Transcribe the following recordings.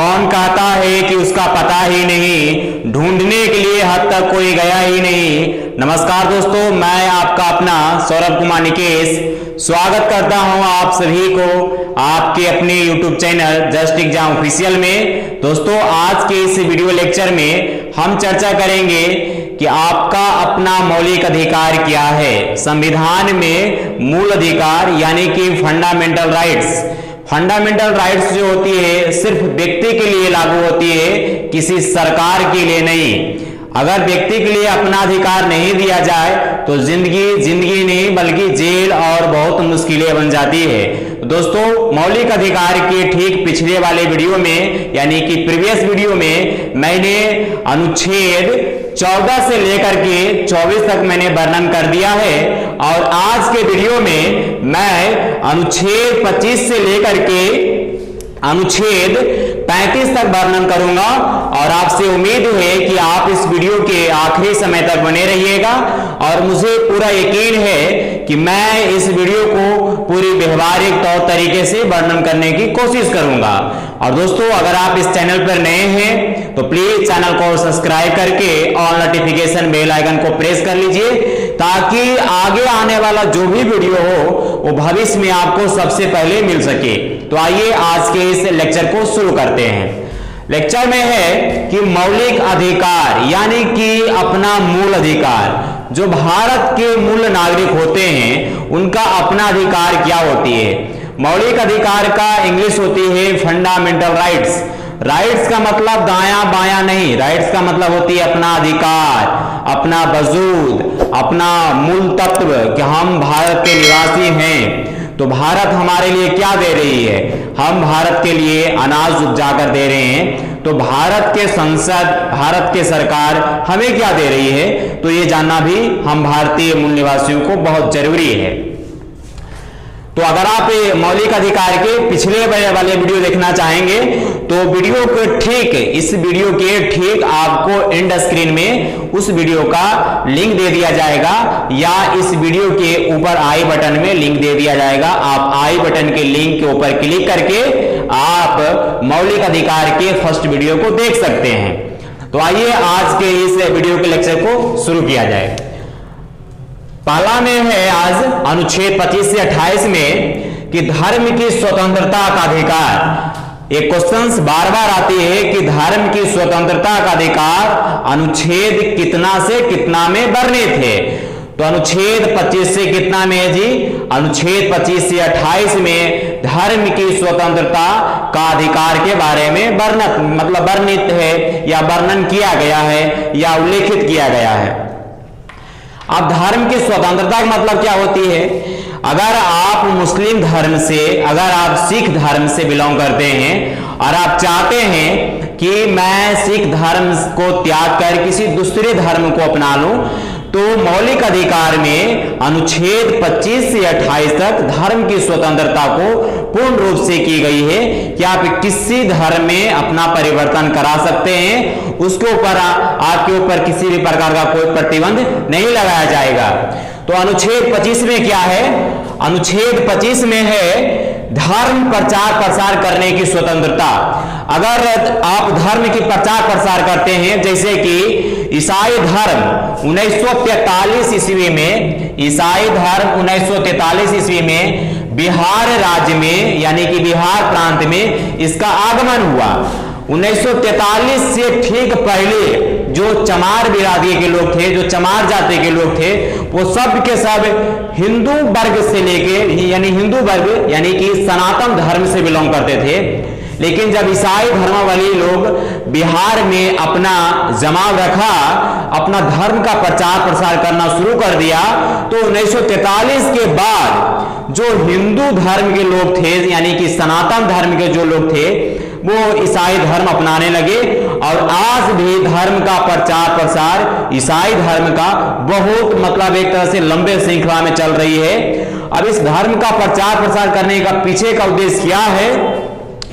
कौन कहता है कि उसका पता ही नहीं, ढूंढने के लिए हद तक कोई गया ही नहीं। नमस्कार दोस्तों, मैं आपका अपना सौरभ कुमार निकेश स्वागत करता हूं आप सभी को आपके अपने YouTube channel just exam official में। दोस्तों, आज के इस वीडियो लेक्चर में हम चर्चा करेंगे कि आपका अपना मौलिक अधिकार क्या है। संविधान में मूल अधिकार यानी कि फंडामेंटल राइट्स, फंडामेंटल राइट्स जो होती है सिर्फ व्यक्ति के लिए लागू होती है, किसी सरकार के लिए नहीं। अगर व्यक्ति के लिए अपना अधिकार नहीं दिया जाए तो जिंदगी नहीं बल्कि जेल और बहुत मुश्किलें बन जाती है। दोस्तों, मौलिक अधिकार के ठीक पिछले वाले वीडियो में यानी कि प्रीवियस वीडियो में मैंने अनुच्छेद 14 से लेकर के 24 तक मैंने वर्णन कर दिया है और आज के वीडियो में मैं अनुच्छेद 25 से लेकर के अनुच्छेद 35 तक वर्णन करूंगा और आपसे उम्मीद है कि आप इस वीडियो के आखिरी समय तक बने रहिएगा और मुझे पूरा यकीन है कि मैं इस वीडियो को पूरी व्यवहारिक तौर तरीके से वर्णन करने की कोशिश करूंगा। और दोस्तों, अगर आप इस चैनल पर नए हैं तो प्लीज चैनल को सब्सक्राइब करके ऑल नोटिफिकेशन बेल आइकन को प्रेस कर लीजिए ताकि आगे आने वाला जो भी वीडियो हो वो भविष्य में आपको सबसे पहले मिल सके। तो आइए आज के इस लेक्चर को शुरू करते हैं। लेक्चर में है कि मौलिक अधिकार यानी कि अपना मूल अधिकार, जो भारत के मूल नागरिक होते हैं उनका अपना अधिकार क्या होती है। मौलिक अधिकार का इंग्लिश होती है फंडामेंटल राइट्स। राइट्स का मतलब दायां बायां नहीं, राइट्स का मतलब होती है अपना अधिकार, अपना वजूद, अपना मूल तत्व कि हम भारत के निवासी हैं तो भारत हमारे लिए क्या दे रही है। हम भारत के लिए अनाज उपजा कर दे रहे हैं तो भारत के संसद, भारत के सरकार हमें क्या दे रही है, तो ये जानना भी हम भारतीय मूल निवासियों को बहुत जरूरी है। तो अगर आप मौलिक अधिकार के पिछले वाले वीडियो देखना चाहेंगे तो वीडियो के ठीक इस वीडियो के ठीक आपको एंड स्क्रीन में उस वीडियो का लिंक दे दिया जाएगा या इस वीडियो के ऊपर आई बटन में लिंक दे दिया जाएगा। आप आई बटन के लिंक के ऊपर क्लिक करके आप मौलिक अधिकार के फर्स्ट वीडियो को देख सकते हैं। तो आइए आज के इस वीडियो के लेक्चर को शुरू किया जाए। पहला में है आज अनुच्छेद 25 से 28 में कि धर्म की स्वतंत्रता का अधिकार। एक क्वेश्चंस बार बार आती है कि धर्म की स्वतंत्रता का अधिकार अनुच्छेद कितना से कितना में वर्णित है। तो अनुच्छेद 25 से कितना में है जी? अनुच्छेद 25 से 28 में धर्म की स्वतंत्रता का अधिकार के बारे में वर्णित है या वर्णन किया गया है या उल्लेखित किया गया है। अब धर्म की स्वतंत्रता का मतलब क्या होती है? अगर आप मुस्लिम धर्म से, अगर आप सिख धर्म से बिलोंग करते हैं और आप चाहते हैं कि मैं सिख धर्म को त्याग कर किसी दूसरे धर्म को अपना लूं, तो मौलिक अधिकार में अनुच्छेद 25 से 28 तक धर्म की स्वतंत्रता को पूर्ण रूप से की गई है कि आप किसी धर्म में अपना परिवर्तन करा सकते हैं, उसके ऊपर आपके ऊपर किसी भी प्रकार का कोई प्रतिबंध नहीं लगाया जाएगा। तो अनुच्छेद 25 में क्या है? अनुच्छेद 25 में है धर्म प्रचार प्रसार करने की स्वतंत्रता। अगर आप धर्म की प्रचार प्रसार करते हैं, जैसे कि ईसाई धर्म 1943 ईस्वी में, ईसाई धर्म 1943 ईस्वी में बिहार राज्य में यानी कि बिहार प्रांत में इसका आगमन हुआ। 1943 से ठीक पहले जो चमार बिरादरी के लोग थे, जो चमार जाति के लोग थे, वो सब के सब हिंदू वर्ग से लेके यानी हिंदू वर्ग यानी कि सनातन धर्म से बिलोंग करते थे। लेकिन जब ईसाई धर्मावलंबी लोग बिहार में अपना जमाव रखा, अपना धर्म का प्रचार प्रसार करना शुरू कर दिया, तो 1943 के बाद जो हिंदू धर्म के लोग थे यानी कि सनातन धर्म के जो लोग थे वो ईसाई धर्म अपनाने लगे और आज भी धर्म का प्रचार प्रसार ईसाई धर्म का बहुत एक तरह से लंबे श्रृंखला में चल रही है। अब इस धर्म का प्रचार प्रसार करने का पीछे का उद्देश्य क्या है?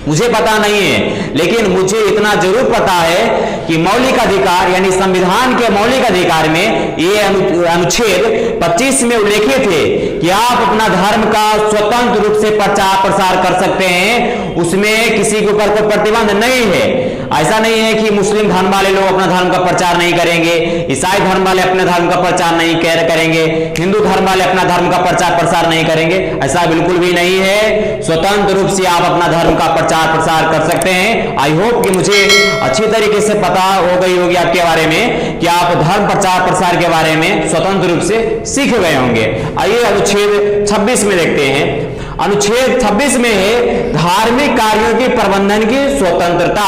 मुझे पता नहीं है, लेकिन मुझे इतना जरूर पता है कि मौलिक अधिकार यानी संविधान के मौलिक अधिकार में ये अनुच्छेद 25 में उल्लेखित है कि आप अपना धर्म का स्वतंत्र रूप से प्रचार प्रसार कर सकते हैं, उसमें किसी के ऊपर कोई प्रतिबंध नहीं है। ऐसा नहीं है कि मुस्लिम धर्म वाले लोग अपना धर्म का प्रचार नहीं करेंगे, ईसाई धर्म वाले अपने धर्म का प्रचार नहीं करेंगे, हिंदू धर्म वाले अपना धर्म का प्रचार प्रसार नहीं करेंगे, ऐसा बिल्कुल भी नहीं है। स्वतंत्र रूप से आप अपना धर्म का प्रचार प्रसार कर सकते हैं। आई होप कि मुझे अच्छी तरीके से पता हो गई होगी आपके बारे में कि आप धर्म प्रचार प्रसार के बारे में स्वतंत्र रूप से सीख गए होंगे। आइए अनुच्छेद 26 में देखते हैं। अनुच्छेद 26 में है धार्मिक कार्यों के प्रबंधन की स्वतंत्रता।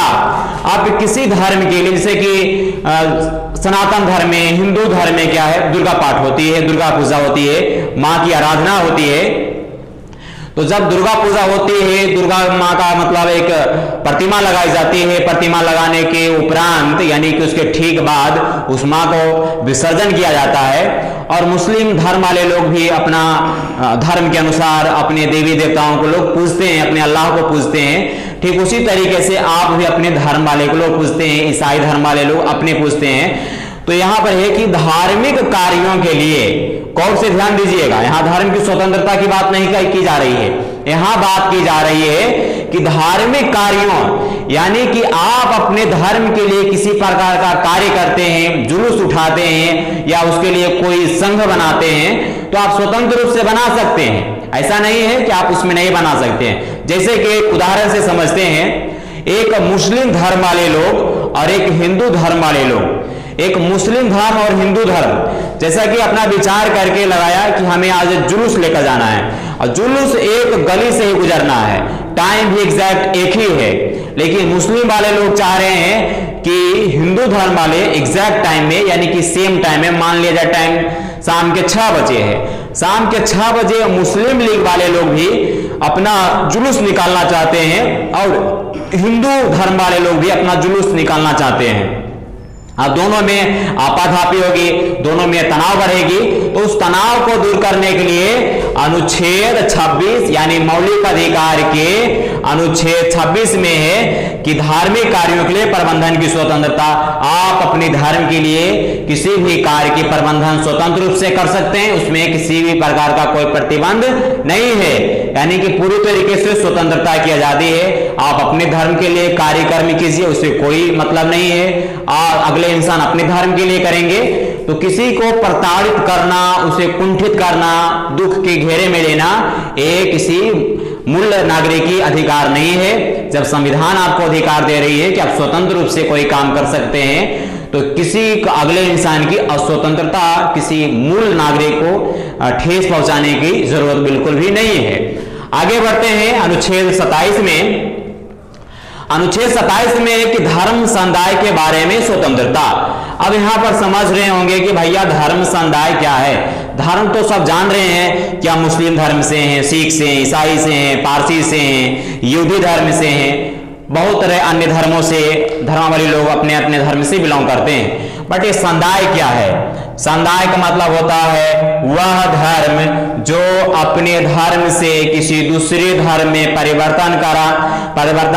आप किसी धर्म के लिए, जैसे कि सनातन धर्म में, हिंदू धर्म में क्या है, दुर्गा पाठ होती है, दुर्गा पूजा होती है, माँ की आराधना होती है। तो जब दुर्गा पूजा होती है, दुर्गा माँ का मतलब एक प्रतिमा लगाई जाती है, प्रतिमा लगाने के उपरांत यानी कि उसके ठीक बाद उस माँ को विसर्जन किया जाता है। और मुस्लिम धर्म वाले लोग भी अपना धर्म के अनुसार अपने देवी देवताओं को लोग पूजते हैं, अपने अल्लाह को पूजते हैं। ठीक उसी तरीके से आप भी अपने धर्म वाले को लोग पूजते हैं, ईसाई धर्म वाले लोग अपने पूजते हैं। तो यहां पर है कि धार्मिक कार्यों के लिए गौर से ध्यान दीजिएगा, यहां धर्म की स्वतंत्रता की बात नहीं की जा रही है, यहां बात की जा रही है कि धार्मिक कार्यों यानी कि आप अपने धर्म के लिए किसी प्रकार का कार्य करते हैं, जुलूस उठाते हैं या उसके लिए कोई संघ बनाते हैं, तो आप स्वतंत्र रूप से बना सकते हैं। ऐसा नहीं है कि आप उसमें नहीं बना सकते हैं। जैसे कि एक उदाहरण से समझते हैं, एक मुस्लिम धर्म वाले लोग और एक हिंदू धर्म वाले लोग, एक मुस्लिम धर्म और हिंदू धर्म जैसा कि अपना विचार करके लगाया कि हमें आज जुलूस लेकर जाना है और जुलूस एक गली से ही गुजरना है, टाइम भी एग्जैक्ट एक ही है। लेकिन मुस्लिम वाले लोग चाह रहे हैं कि हिंदू धर्म वाले एग्जैक्ट टाइम में यानी कि सेम टाइम में, मान लिया जाए टाइम शाम के 6 बजे है, शाम के 6 बजे मुस्लिम लीग वाले लोग भी अपना जुलूस निकालना चाहते हैं और हिंदू धर्म वाले लोग भी अपना जुलूस निकालना चाहते हैं। अब दोनों में आपाधापी होगी, दोनों में तनाव बढ़ेगी। तो उस तनाव को दूर करने के लिए अनुच्छेद 26 यानी मौलिक अधिकार के अनुच्छेद 26 में है कि धार्मिक कार्यों के लिए प्रबंधन की स्वतंत्रता। आप अपने धर्म के लिए किसी भी कार्य की प्रबंधन स्वतंत्र रूप से कर सकते हैं, उसमें किसी भी प्रकार का कोई प्रतिबंध नहीं है, यानी कि पूरी तरीके से स्वतंत्रता की आजादी है। आप अपने धर्म के लिए कार्यक्रम कीजिए, उससे कोई मतलब नहीं है। और अगले इंसान अपने धर्म के लिए करेंगे तो किसी को प्रताड़ित करना, उसे कुंठित करना, दुख के घेरे में लेना ये किसी मूल नागरिकी अधिकार नहीं है। जब संविधान आपको अधिकार दे रही है कि आप स्वतंत्र रूप से कोई काम कर सकते हैं, तो किसी अगले इंसान की अस्वतंत्रता, किसी मूल नागरिक को ठेस पहुंचाने की जरूरत बिल्कुल भी नहीं है। आगे बढ़ते हैं अनुच्छेद 27 में। अनुच्छेद 27 में है कि धर्म समुदाय के बारे में स्वतंत्रता। अब यहां पर समझ रहे होंगे कि भैया धर्म समुदाय क्या है। धर्म तो सब जान रहे हैं कि हम मुस्लिम धर्म से हैं, सिख से हैं, ईसाई से हैं, पारसी से हैं, यहूदी धर्म से हैं, बहुत तरह अन्य धर्मों से धर्मावलंबी लोग अपने अपने धर्म से बिलोंग करते हैं। बट ये समुदाय क्या है? समुदाय का मतलब होता है वह धर्म जो अपने धर्म से किसी दूसरे धर्म में परिवर्तन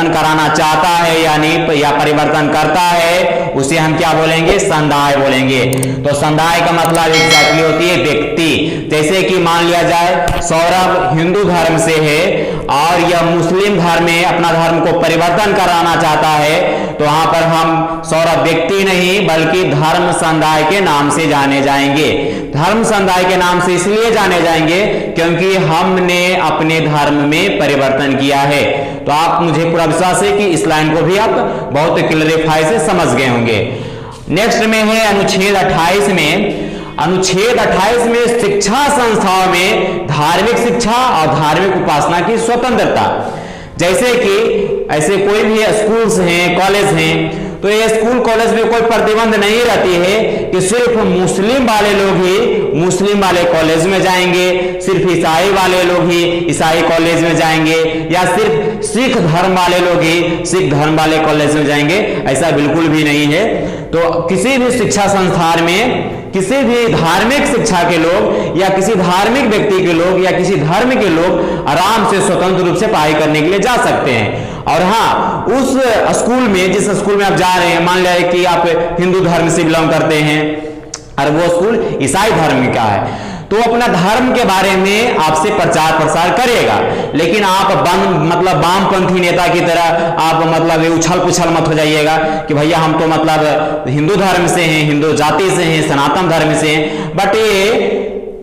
कराना चाहता है या परिवर्तन करता है, उसे हम क्या बोलेंगे? समुदाय बोलेंगे। तो समुदाय का मतलब एग्जैक्टली होती है व्यक्ति। जैसे कि मान लिया जाए सौरभ हिंदू धर्म से है और यह मुस्लिम धर्म में अपना धर्म को परिवर्तन कराना चाहता है, तो वहां पर हम सौरभ व्यक्ति नहीं बल्कि धर्म समुदाय के नाम से जाने जाएंगे। धर्म समुदाय के नाम से इसलिए जाने जाएंगे क्योंकि हमने अपने धर्म में परिवर्तन किया है। तो आप, मुझे पूरा विश्वास है कि इस लाइन को भी आप बहुत क्लियरिफाई से समझ गए होंगे। नेक्स्ट में है अनुच्छेद 28 में। अनुच्छेद 28 में शिक्षा संस्थाओं में धार्मिक शिक्षा और धार्मिक उपासना की स्वतंत्रता। जैसे कि ऐसे कोई भी स्कूल्स हैं, कॉलेज हैं, तो ये स्कूल कॉलेज में कोई प्रतिबंध नहीं रहती है कि सिर्फ मुस्लिम वाले लोग ही मुस्लिम वाले कॉलेज में जाएंगे, सिर्फ ईसाई वाले लोग ही ईसाई कॉलेज में जाएंगे, या सिर्फ सिख धर्म वाले लोग ही सिख धर्म वाले कॉलेज में जाएंगे। ऐसा बिल्कुल भी नहीं है। तो किसी भी शिक्षा संस्थान में किसी भी धार्मिक शिक्षा के लोग या किसी धार्मिक व्यक्ति के लोग या किसी धर्म के लोग आराम से स्वतंत्र रूप से पढ़ाई करने के लिए जा सकते हैं। और हाँ, उस स्कूल में, जिस स्कूल में आप जा रहे हैं, मान लिया कि आप हिंदू धर्म से बिलोंग करते हैं और वो स्कूल ईसाई धर्म का है, तो अपना धर्म के बारे में आपसे प्रचार प्रसार करेगा। लेकिन आप मतलब वामपंथी नेता की तरह आप मतलब उछल पुछल मत हो जाइएगा कि भैया हम तो मतलब हिंदू धर्म से हैं, हिंदू जाति से हैं, सनातन धर्म से हैं। बट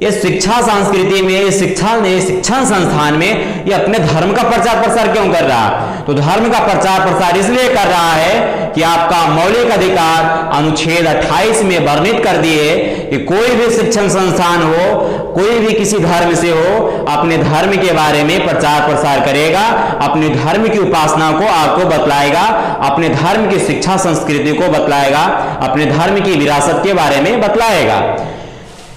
ये शिक्षा संस्कृति में, ये शिक्षण संस्थान में ये अपने धर्म का प्रचार प्रसार क्यों कर रहा है? तो धर्म का प्रचार प्रसार इसलिए कर रहा है कि आपका मौलिक अधिकार अनुच्छेद 28 में वर्णित कर दिए कि कोई भी शिक्षण संस्थान हो, कोई भी किसी धर्म से हो, अपने धर्म के बारे में प्रचार प्रसार करेगा, अपने धर्म की उपासना को आपको बतलाएगा, अपने धर्म की शिक्षा संस्कृति को बतलाएगा, अपने धर्म की विरासत के बारे में बतलाएगा।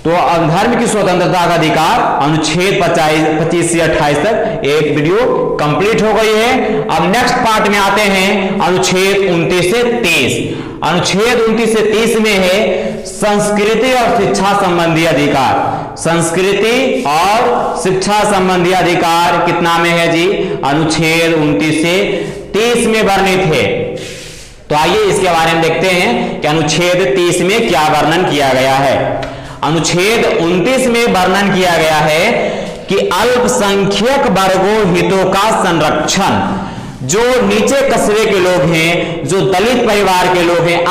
तो धर्म की स्वतंत्रता का अधिकार अनुच्छेद 25 से 28 तक एक वीडियो कंप्लीट हो गई है। अब नेक्स्ट पार्ट में आते हैं अनुच्छेद 29 से 30। अनुच्छेद 29 से 30 में है संस्कृति और शिक्षा संबंधी अधिकार। संस्कृति और शिक्षा संबंधी अधिकार कितना में है जी? अनुच्छेद 29 से 30 में वर्णित है। तो आइए इसके बारे में देखते हैं कि अनुच्छेद 30 में क्या वर्णन किया गया है। अनुच्छेद 29 में वर्णन किया गया है कि अल्पसंख्यक वर्गों हितों का संरक्षण। जो नीचे कस्बे के लोग हैं, जो दलित परिवार के लोग हैं,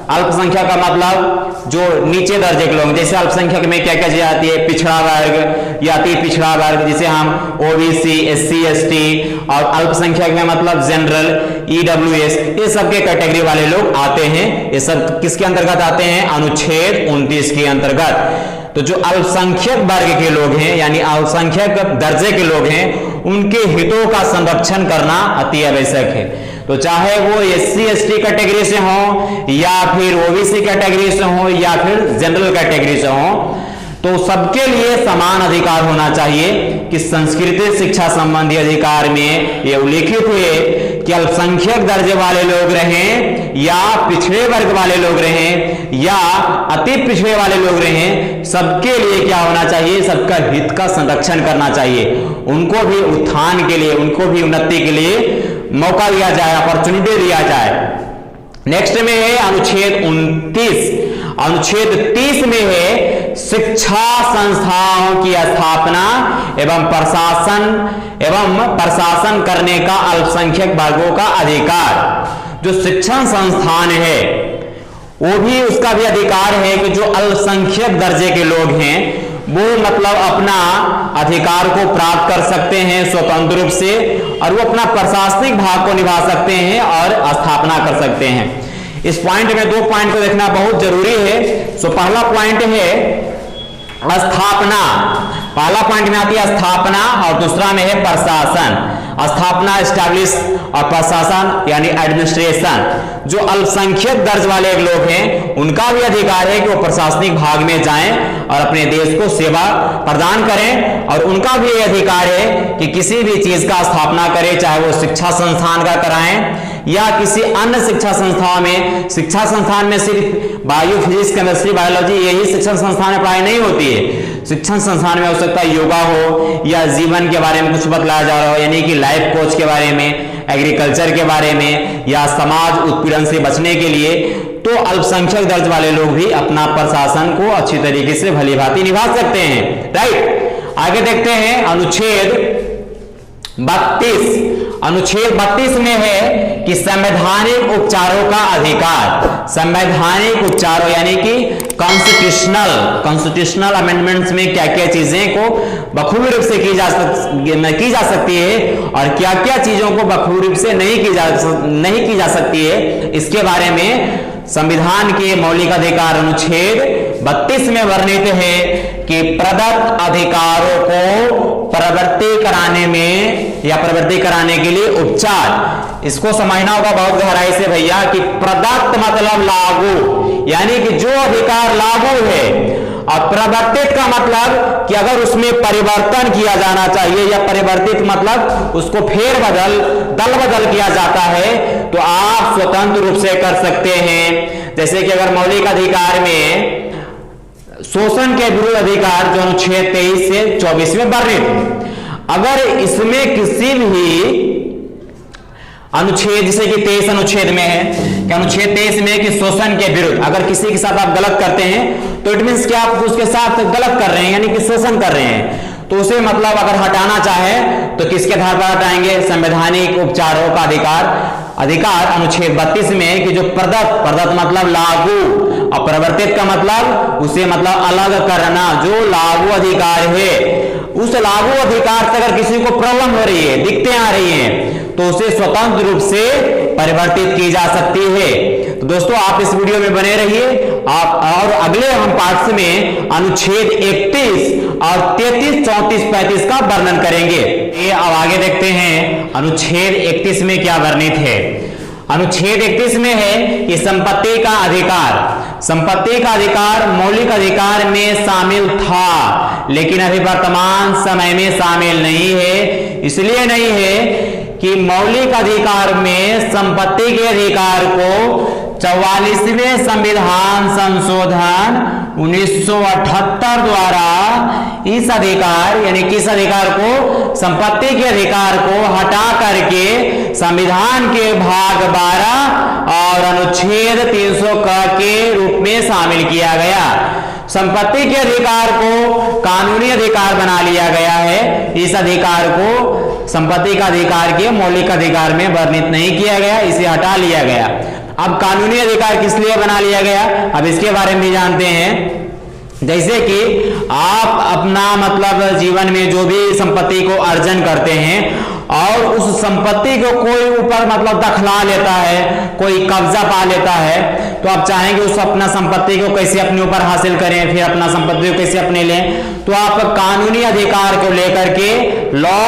अल्पसंख्यक का मतलब जो नीचे दर्जे के लोग, जैसे अल्पसंख्यक में क्या क्या चीज आती है? पिछड़ा वर्ग या अति पिछड़ा वर्ग, जिसे हम ओबीसी, एससी, एसटी, और अल्पसंख्यक में मतलब जनरल, ईडब्ल्यूएस, ये सब के कैटेगरी वाले लोग आते हैं। ये सब किसके अंतर्गत आते हैं? अनुच्छेद 29 के अंतर्गत। तो जो अल्पसंख्यक वर्ग के लोग हैं, यानी अल्पसंख्यक दर्जे के लोग हैं, उनके हितों का संरक्षण करना अति आवश्यक है। तो चाहे वो एससी एसटी कैटेगरी से हो, या फिर ओबीसी कैटेगरी से हो, या फिर जनरल कैटेगरी से हो, तो सबके लिए समान अधिकार होना चाहिए। कि संस्कृति शिक्षा संबंधी अधिकार में यह उल्लेखित है कि अल्पसंख्यक दर्जे वाले लोग रहें, या पिछड़े वर्ग वाले लोग रहें, या अति पिछड़े वाले लोग रहें, सबके लिए क्या होना चाहिए? सबका हित का संरक्षण करना चाहिए। उनको भी उत्थान के लिए, उनको भी उन्नति के लिए मौका दिया जाए, अपॉर्चुनिटी दिया जाए। नेक्स्ट में है अनुच्छेद 29। अनुच्छेद 30 में है शिक्षा संस्थाओं की स्थापना एवं प्रशासन करने का अल्पसंख्यक वर्गों का अधिकार। जो शिक्षण संस्थान है वो भी, उसका भी अधिकार है कि जो अल्पसंख्यक दर्जे के लोग हैं वो मतलब अपना अधिकार को प्राप्त कर सकते हैं स्वतंत्र रूप से, और वो अपना प्रशासनिक भाग को निभा सकते हैं और स्थापना कर सकते हैं। इस पॉइंट में दो पॉइंट को देखना बहुत जरूरी है। सो पहला पॉइंट है स्थापना। पहला पॉइंट में आती है स्थापना, और दूसरा में है प्रशासन। स्थापना एस्टैब्लिश, और प्रशासन यानी एडमिनिस्ट्रेशन। जो अल्पसंख्यक दर्ज वाले लोग हैं उनका भी अधिकार है कि वो प्रशासनिक भाग में जाएं और अपने देश को सेवा प्रदान करें, और उनका भी अधिकार है कि किसी भी चीज का स्थापना करें, चाहे वो शिक्षा संस्थान का कराएं या किसी अन्य शिक्षा संस्थान में। शिक्षा संस्थान में सिर्फ बायो, फिजिक्स, केमिस्ट्री, बायोलॉजी यही शिक्षण संस्थान में पढ़ाई नहीं होती है। शिक्षण संस्थान में हो सकता है योगा हो, या जीवन के बारे में कुछ बतलाया जा रहा हो, यानी कि लाइफ कोच के बारे में, एग्रीकल्चर के बारे में, या समाज उत्पीड़न से बचने के लिए। तो अल्पसंख्यक दर्ज वाले लोग भी अपना प्रशासन को अच्छी तरीके से भली भांति निभा सकते हैं। राइट, आगे देखते हैं अनुच्छेद 32। अनुच्छेद 32 में है कि संवैधानिक उपचारों का अधिकार। संवैधानिक उपचारों यानी कि कॉन्स्टिट्यूशनल अमेंडमेंट्स में क्या क्या चीजें को बखूबी रूप से की जा सकती है, और क्या क्या चीजों को बखूबी रूप से नहीं की जा सकती है, इसके बारे में संविधान के मौलिक अधिकार अनुच्छेद 32 में वर्णित है कि प्रदत्त अधिकारों को प्रवृत्ति कराने में या प्रवृत्ति कराने के लिए उपचार। इसको समझना होगा बहुत गहराई से भैया कि प्रदत्त मतलब लागू, यानी कि जो अधिकार लागू है, और प्रवर्तित का मतलब कि अगर उसमें परिवर्तन किया जाना चाहिए, या परिवर्तित मतलब उसको फेरबदल, दल बदल किया जाता है, तो आप स्वतंत्र रूप से कर सकते हैं। जैसे कि अगर मौलिक अधिकार में शोषण के विरुद्ध अधिकार जो अनुच्छेद 23 से 24 में वर्णित, अगर इसमें किसी भी अनुच्छेद जैसे कि 23 अनुच्छेद में है कि अनुच्छेद 23 में कि शोषण के विरुद्ध, अगर किसी के साथ आप गलत करते हैं तो इट मींस कि आप उसके साथ गलत कर रहे हैं, यानी कि शोषण कर रहे हैं, तो उसे मतलब अगर हटाना चाहे तो किसके आधार पर हटाएंगे? संवैधानिक उपचारों का अधिकार अनुच्छेद 32 में कि जो प्रदत्त मतलब लागू और प्रवर्तित का मतलब उसे मतलब अलग करना, जो लागू अधिकार है उस लागू अधिकार से अगर किसी को प्रॉब्लम हो रही है, दिक्कतें आ रही हैं, तो उसे स्वतंत्र रूप से परिवर्तित की जा सकती है। तो दोस्तों आप इस वीडियो में बने रहिए आप, और अगले हम पार्ट्स में अनुच्छेद 31 और 33, 34, 35 का वर्णन करेंगे। ये अब आगे देखते हैं अनुच्छेद 31 में क्या वर्णित है। अनुच्छेद 31 में है कि संपत्ति का अधिकार मौलिक अधिकार में शामिल था, लेकिन अभी वर्तमान समय में शामिल नहीं है। इसलिए नहीं है कि मौलिक अधिकार में संपत्ति के अधिकार को 44वें संविधान संशोधन 1978 द्वारा इस अधिकार यानी किस अधिकार को? संपत्ति के अधिकार को हटा करके संविधान के भाग 12 और अनुच्छेद 300 के रूप में शामिल किया गया। संपत्ति के अधिकार को कानूनी अधिकार बना लिया गया है। इस अधिकार को संपत्ति का अधिकार के मौलिक अधिकार में वर्णित नहीं किया गया, इसे हटा लिया गया। अब कानूनी अधिकार किस लिए बना लिया गया, अब इसके बारे में भी जानते हैं। जैसे कि आप अपना मतलब जीवन में जो भी संपत्ति को अर्जन करते हैं और उस संपत्ति को कोई ऊपर मतलब दखला लेता है, कोई कब्जा पा लेता है, तो आप चाहेंगे उस अपना संपत्ति को कैसे अपने ऊपर हासिल करें, फिर अपना संपत्ति को कैसे अपने लें। तो आप कानूनी अधिकार को लेकर के लॉ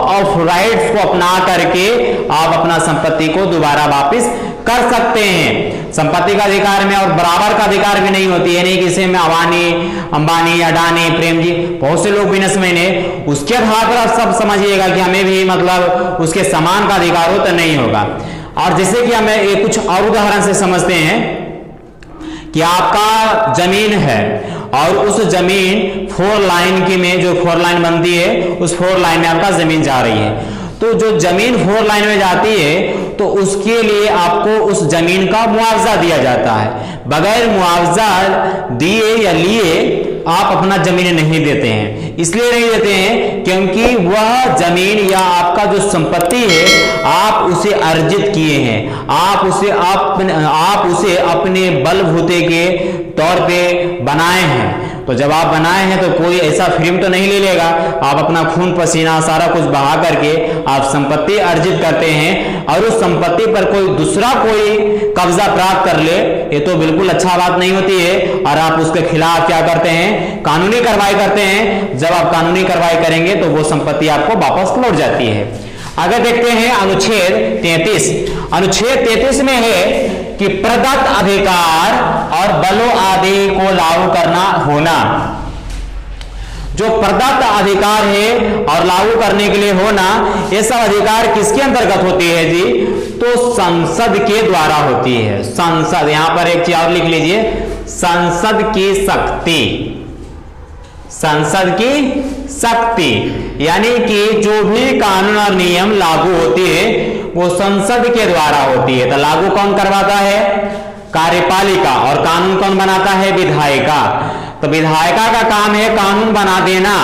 ऑफ राइट्स को अपना करके आप अपना संपत्ति को दोबारा वापस कर सकते हैं। संपत्ति का अधिकार में और बराबर का अधिकार भी नहीं होती है, नहीं कि इसे में अंबानी, अडानी, प्रेम जी, बहुत से लोग बिजनेसमैन है, उसके आधार पर आप सब समझिएगा कि हमें भी मतलब उसके समान का अधिकार हो तो नहीं होगा। और जैसे कि हमें ये कुछ और उदाहरण से समझते हैं कि आपका जमीन है और उस जमीन 4 लाइन की में जो 4 लाइन बनती है उस 4 लाइन में आपका जमीन जा रही है, तो जो जमीन 4 लाइन में जाती है तो उसके लिए आपको उस जमीन का मुआवजा दिया जाता है। बगैर मुआवजा दिए या लिए आप अपना जमीन नहीं देते हैं। इसलिए नहीं देते हैं क्योंकि वह जमीन या आपका जो संपत्ति है आप उसे अर्जित किए हैं, आप उसे अपने बलबूते के तौर पे बनाए हैं। तो जब आप बनाए हैं तो कोई ऐसा फ्रीम तो नहीं ले लेगा, आप अपना खून पसीना सारा कुछ बहा करके आप संपत्ति अर्जित करते हैं और उस संपत्ति पर कोई कब्जा प्राप्त कर ले, ये तो बिल्कुल अच्छा बात नहीं होती है। और आप उसके खिलाफ क्या करते हैं? कानूनी कार्रवाई करते हैं। जब आप कानूनी कार्रवाई करेंगे तो वो संपत्ति आपको वापस लौट जाती है। आगे देखते हैं अनुच्छेद 33। अनुच्छेद 33 में है कि प्रदत्त अधिकार और बलों आदि को लागू करना होना। जो प्रदत्त अधिकार है और लागू करने के लिए होना, ये सब अधिकार किसके अंतर्गत होती है जी? तो संसद के द्वारा होती है। संसद, यहां पर एक चीज और लिख लीजिए, संसद की शक्ति। संसद की शक्ति यानी कि जो भी कानून और नियम लागू होती है वो संसद के द्वारा होती है। तो लागू कौन करवाता है? कार्यपालिका। और कानून कौन बनाता है? विधायिका। तो विधायिका का काम है कानून बना देना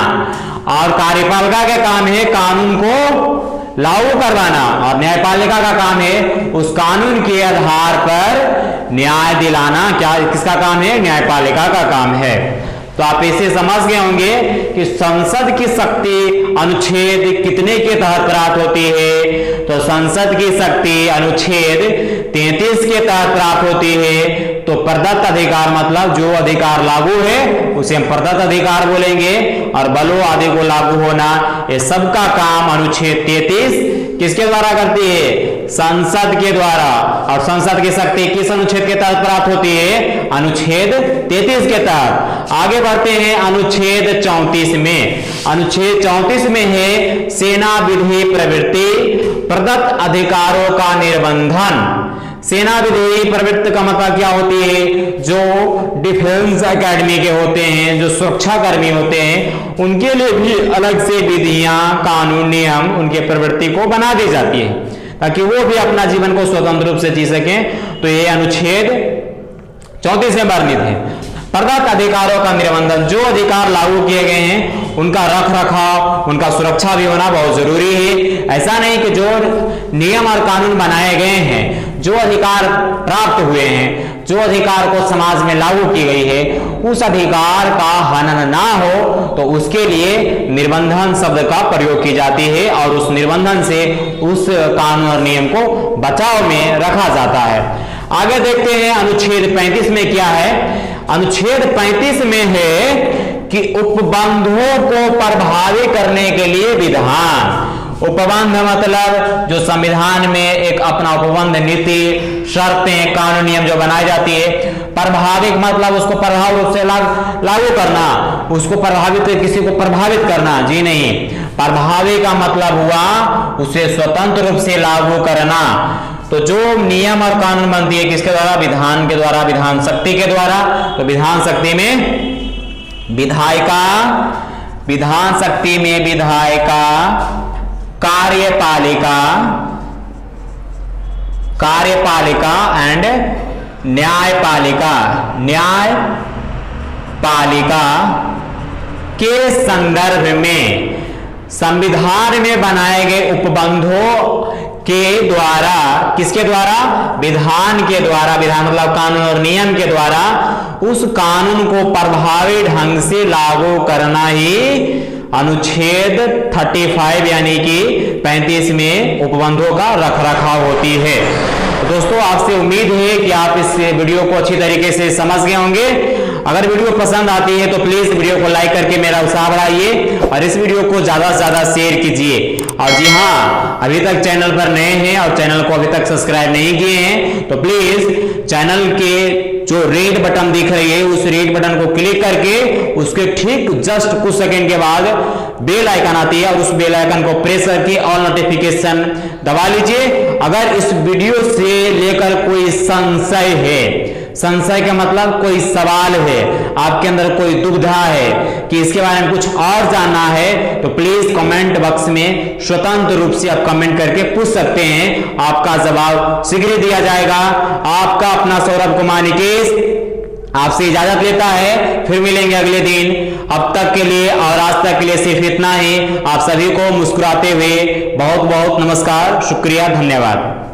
और कार्यपालिका का काम है कानून को लागू करवाना, और न्यायपालिका का काम है उस कानून के आधार पर न्याय दिलाना। क्या किसका काम है? न्यायपालिका का काम है। तो आप इसे समझ गए होंगे कि संसद की शक्ति अनुच्छेद कितने के तहत प्राप्त होती है? तो संसद की शक्ति अनुच्छेद 33 के तहत प्राप्त होती है। तो प्रदत्त अधिकार मतलब जो अधिकार लागू है उसे हम प्रदत्त अधिकार बोलेंगे, और बलों आदि को लागू होना, ये सबका काम अनुच्छेद 33 किसके द्वारा करती है? संसद के द्वारा। और संसद की शक्ति किस अनुच्छेद के तहत प्राप्त होती है? अनुच्छेद 33 के तहत। आगे बढ़ते हैं अनुच्छेद 34 में। अनुच्छेद 34 में है सेना विधि प्रवृत्ति, प्रदत्त अधिकारों का निर्बंधन। सेना विधि प्रवृत्ति का मतलब क्या होती है? जो डिफेंस एकेडमी के होते हैं, जो सुरक्षा कर्मी होते हैं, उनके लिए भी अलग से विधियां, कानून, नियम उनके प्रवृत्ति को बना दी जाती है। ताकि वो भी अपना जीवन को स्वतंत्र रूप से जी सकें। तो ये अनुच्छेद 34 में वर्णित है। प्रदत्त अधिकारों का निर्बंधन, जो अधिकार लागू किए गए हैं उनका रख रखाव, उनका सुरक्षा भी होना बहुत जरूरी है। ऐसा नहीं कि जो नियम और कानून बनाए गए हैं, जो अधिकार प्राप्त हुए हैं, जो अधिकार को समाज में लागू की गई है, उस अधिकार का हनन ना हो तो उसके लिए निर्बंधन शब्द का प्रयोग की जाती है और उस निर्बंधन से उस कानून और नियम को बचाव में रखा जाता है। आगे देखते हैं अनुच्छेद 35 में क्या है। अनुच्छेद 35 में है कि उपबंधों को प्रभावी करने के लिए विधान। उपबंध मतलब जो संविधान में एक अपना उपबंध नीति, शर्तें, कानून, नियम जो बनाई जाती है। प्रभाविक मतलब उसको प्रभाव रूप से लागू करना, उसको प्रभावित, किसी को प्रभावित करना, जी नहीं। प्रभावी का मतलब हुआ उसे स्वतंत्र रूप से लागू करना। तो जो नियम और कानून बनती है किसके द्वारा? विधान के द्वारा, विधान शक्ति के द्वारा। तो विधान शक्ति में विधायिका, विधान शक्ति में विधायिका, कार्यपालिका, कार्यपालिका एंड न्यायपालिका, न्यायपालिका के संदर्भ में संविधान में बनाए गए उपबंधों के द्वारा, किसके द्वारा? विधान के द्वारा, विधान मतलब कानून और नियम के द्वारा उस कानून को प्रभावी ढंग से लागू करना ही अनुच्छेद 35 यानी कि 35 में उपबंधों का रखरखाव होती है। तो दोस्तों, आपसे उम्मीद है कि आप इस वीडियो को अच्छी तरीके से समझ गए होंगे। अगर वीडियो पसंद आती है तो प्लीज वीडियो को लाइक करके मेरा उत्साह बढ़ाइए और इस वीडियो को ज्यादा से ज्यादा शेयर कीजिए। और जी हाँ, अभी तक चैनल पर नए हैं और चैनल को अभी तक सब्सक्राइब नहीं किए हैं तो प्लीज चैनल के जो रेड बटन दिख रही है उस रेड बटन को क्लिक करके उसके ठीक जस्ट कुछ सेकंड के बाद बेल आइकन आती है और उस बेल आइकन को प्रेस करके ऑल नोटिफिकेशन दबा लीजिए। अगर इस वीडियो से लेकर कोई संशय है, संशय का मतलब कोई सवाल है, आपके अंदर कोई दुविधा है कि इसके बारे में कुछ और जानना है तो प्लीज कमेंट बॉक्स में स्वतंत्र रूप से आप कमेंट करके पूछ सकते हैं। आपका जवाब शीघ्र दिया जाएगा। आपका अपना सौरभ कुमार निकेश आपसे इजाजत लेता है। फिर मिलेंगे अगले दिन। अब तक के लिए और आज तक के लिए सिर्फ इतना ही। आप सभी को मुस्कुराते हुए बहुत बहुत नमस्कार, शुक्रिया, धन्यवाद।